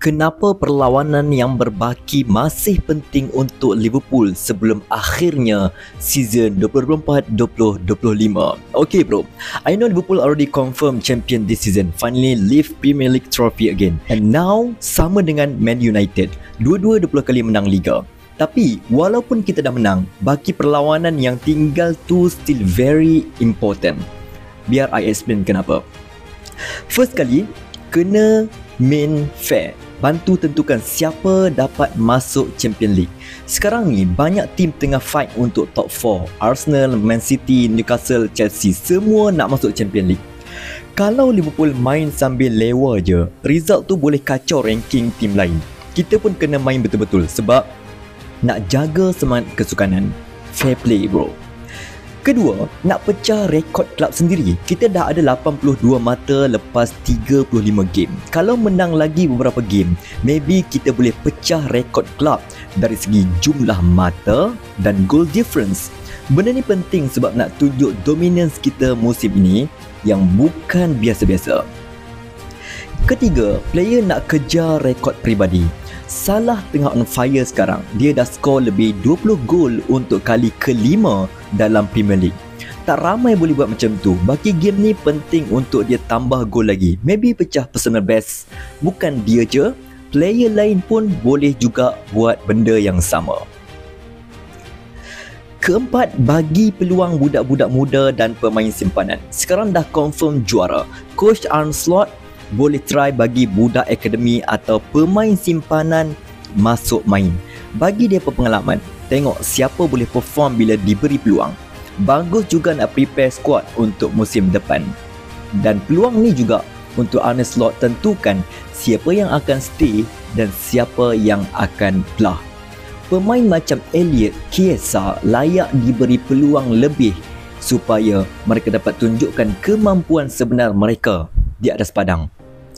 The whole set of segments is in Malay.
Kenapa perlawanan yang berbaki masih penting untuk Liverpool sebelum akhirnya season 2024-2025? Okay bro, I know Liverpool already confirmed champion this season, finally lift Premier League trophy again. And now, sama dengan Man United, dua-dua 20 kali menang Liga. Tapi, walaupun kita dah menang, baki perlawanan yang tinggal tu still very important. Biar I explain kenapa. First kali, kena main fair. Bantu tentukan siapa dapat masuk Champions League. Sekarang ni banyak tim tengah fight untuk top 4. Arsenal, Man City, Newcastle, Chelsea semua nak masuk Champions League. Kalau Liverpool main sambil lewa je, result tu boleh kacau ranking tim lain. Kita pun kena main betul-betul sebab nak jaga semangat kesukanan. Fair play bro. Kedua, nak pecah rekod klub sendiri. Kita dah ada 82 mata lepas 35 game. Kalau menang lagi beberapa game, maybe kita boleh pecah rekod klub dari segi jumlah mata dan goal difference. Benda ni penting sebab nak tunjuk dominance kita musim ini yang bukan biasa-biasa. Ketiga, player nak kejar rekod peribadi. Salah tengah on fire sekarang. Dia dah skor lebih 20 gol untuk kali kelima dalam Premier League. Tak ramai boleh buat macam tu. Bagi game ni penting untuk dia tambah gol lagi. Maybe pecah personal best. Bukan dia je, player lain pun boleh juga buat benda yang sama. Keempat, bagi peluang budak-budak muda dan pemain simpanan. Sekarang dah confirm juara. Coach Arne Slot boleh try bagi budak akademi atau pemain simpanan masuk main. Bagi dia pengalaman, tengok siapa boleh perform bila diberi peluang. Bagus juga nak prepare squad untuk musim depan. Dan peluang ni juga untuk Arne Slot tentukan siapa yang akan stay dan siapa yang akan belah. Pemain macam Elliot, Chiesa layak diberi peluang lebih supaya mereka dapat tunjukkan kemampuan sebenar mereka di atas padang.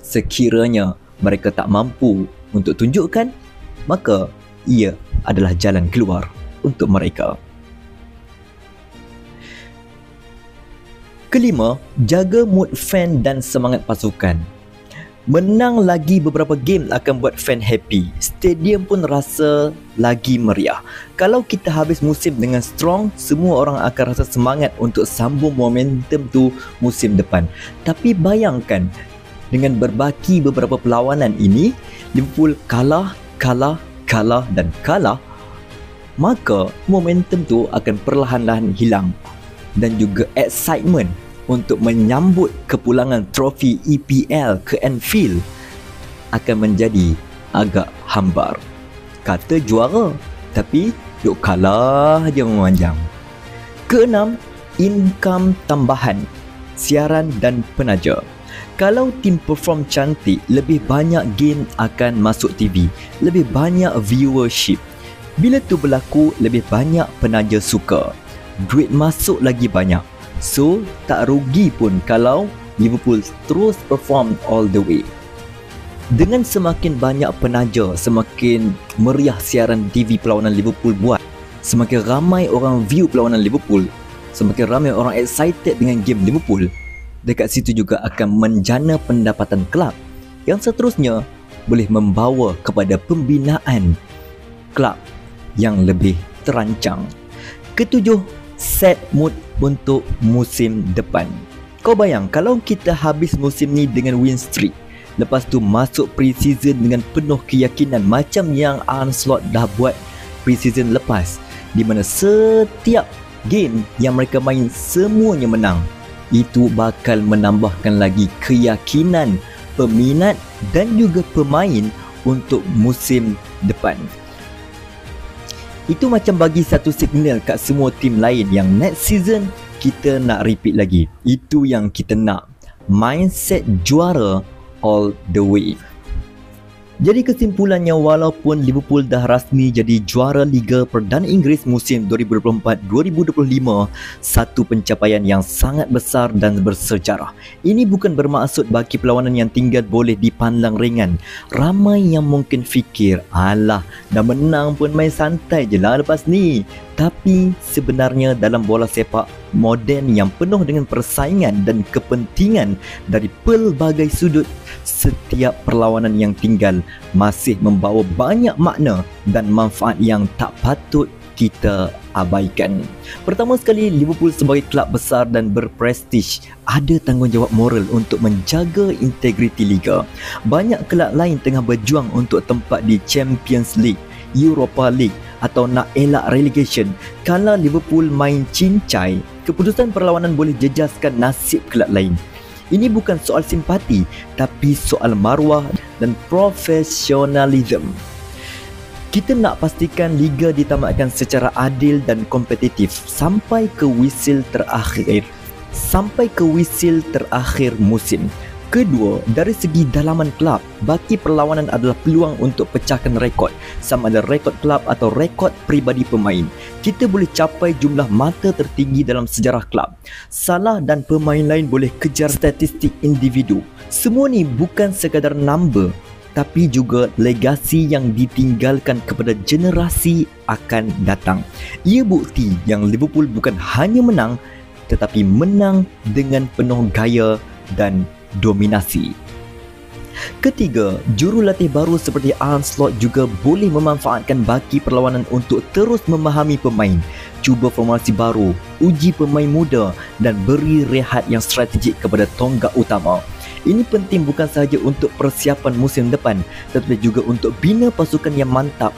Sekiranya mereka tak mampu untuk tunjukkan, maka ia adalah jalan keluar untuk mereka. Kelima, jaga mood fan dan semangat pasukan. Menang lagi beberapa game akan buat fan happy. Stadium pun rasa lagi meriah. Kalau kita habis musim dengan strong, semua orang akan rasa semangat untuk sambung momentum tu musim depan. Tapi bayangkan, dengan berbaki beberapa perlawanan ini, Liverpool kalah, dan kalah, maka momentum tu akan perlahan-lahan hilang. Dan juga excitement untuk menyambut kepulangan trofi EPL ke Anfield akan menjadi agak hambar. Kata juara, tapi duk kalah je memanjang. Keenam, income tambahan, siaran dan penaja. Kalau tim perform cantik, lebih banyak game akan masuk TV, lebih banyak viewership. Bila tu berlaku, lebih banyak penaja suka. Duit masuk lagi banyak. So, tak rugi pun kalau Liverpool terus perform all the way. Dengan semakin banyak penaja, semakin meriah siaran TV perlawanan Liverpool buat, semakin ramai orang view perlawanan Liverpool, semakin ramai orang excited dengan game Liverpool, dekat situ juga akan menjana pendapatan kelab yang seterusnya boleh membawa kepada pembinaan kelab yang lebih terancang. Ketujuh, set mood untuk musim depan. Kau bayang kalau kita habis musim ni dengan win streak, lepas tu masuk pre-season dengan penuh keyakinan macam yang Arne Slot dah buat pre-season lepas, di mana setiap game yang mereka main semuanya menang. Itu bakal menambahkan lagi keyakinan peminat dan juga pemain untuk musim depan. Itu macam bagi satu signal kat semua tim lain yang next season kita nak repeat lagi. Itu yang kita nak. Mindset juara all the way. Jadi kesimpulannya, walaupun Liverpool dah rasmi jadi juara Liga Perdana Inggeris musim 2024-2025, satu pencapaian yang sangat besar dan bersejarah. Ini bukan bermaksud baki perlawanan yang tinggal boleh dipandang ringan. Ramai yang mungkin fikir, alah, dah menang pun main santai je lah lepas ni. Tapi sebenarnya dalam bola sepak, moden yang penuh dengan persaingan dan kepentingan dari pelbagai sudut, setiap perlawanan yang tinggal masih membawa banyak makna dan manfaat yang tak patut kita abaikan. Pertama sekali, Liverpool sebagai kelab besar dan berprestij ada tanggungjawab moral untuk menjaga integriti liga. Banyak kelab lain tengah berjuang untuk tempat di Champions League, Europa League atau nak elak relegation. Kalau Liverpool main cincai, keputusan perlawanan boleh jejaskan nasib kelab lain. Ini bukan soal simpati, tapi soal maruah dan profesionalism. Kita nak pastikan liga ditamatkan secara adil dan kompetitif sampai ke wisil terakhir musim. Kedua, dari segi dalaman kelab, baki perlawanan adalah peluang untuk pecahkan rekod, sama ada rekod kelab atau rekod peribadi pemain. Kita boleh capai jumlah mata tertinggi dalam sejarah kelab. Salah dan pemain lain boleh kejar statistik individu. Semua ni bukan sekadar number, tapi juga legasi yang ditinggalkan kepada generasi akan datang. Ia bukti yang Liverpool bukan hanya menang, tetapi menang dengan penuh gaya dan dominasi. Ketiga, jurulatih baru seperti Arne Slot juga boleh memanfaatkan baki perlawanan untuk terus memahami pemain, cuba formasi baru, uji pemain muda dan beri rehat yang strategik kepada tonggak utama. Ini penting bukan sahaja untuk persiapan musim depan, tetapi juga untuk bina pasukan yang mantap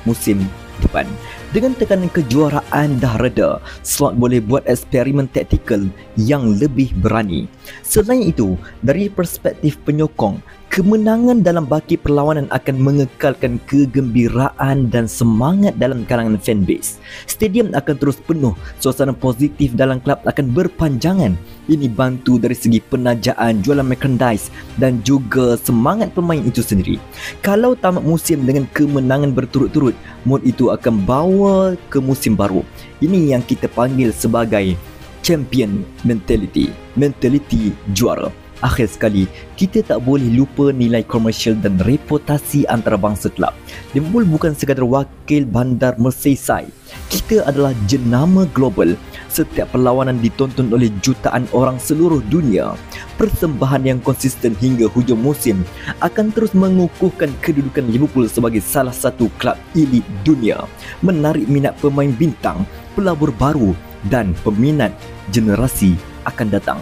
musim depan. Dengan tekanan kejuaraan dah reda, Slot boleh buat eksperimen taktikal yang lebih berani. Selain itu, dari perspektif penyokong, kemenangan dalam baki perlawanan akan mengekalkan kegembiraan dan semangat dalam kalangan fanbase. Stadium akan terus penuh, suasana positif dalam kelab akan berpanjangan. Ini bantu dari segi penajaan, jualan merchandise dan juga semangat pemain itu sendiri. Kalau tamat musim dengan kemenangan berturut-turut, mood itu akan bawa ke musim baru. Ini yang kita panggil sebagai champion mentality, mentality juara. Akhir sekali, kita tak boleh lupa nilai komersial dan reputasi antarabangsa kelab. Liverpool bukan sekadar wakil bandar Merseyside. Kita adalah jenama global. Setiap perlawanan ditonton oleh jutaan orang seluruh dunia. Persembahan yang konsisten hingga hujung musim akan terus mengukuhkan kedudukan Liverpool sebagai salah satu kelab elit dunia, menarik minat pemain bintang, pelabur baru dan peminat generasi akan datang.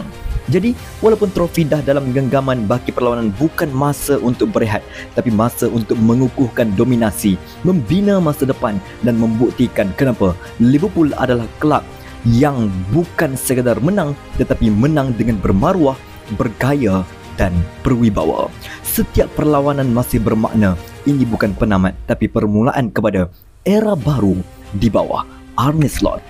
Jadi, walaupun trofi dah dalam genggaman, baki perlawanan bukan masa untuk berehat, tapi masa untuk mengukuhkan dominasi, membina masa depan dan membuktikan kenapa Liverpool adalah kelab yang bukan sekadar menang, tetapi menang dengan bermaruah, bergaya dan berwibawa. Setiap perlawanan masih bermakna. Ini bukan penamat, tapi permulaan kepada era baru di bawah Arne Slot.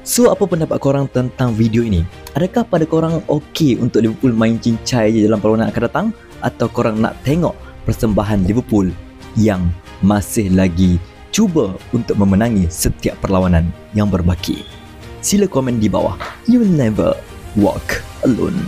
So, apa pendapat korang tentang video ini? Adakah pada korang okey untuk Liverpool main cincai je dalam perlawanan akan datang? Atau korang nak tengok persembahan Liverpool yang masih lagi cuba untuk memenangi setiap perlawanan yang berbaki? Sila komen di bawah. You will never walk alone.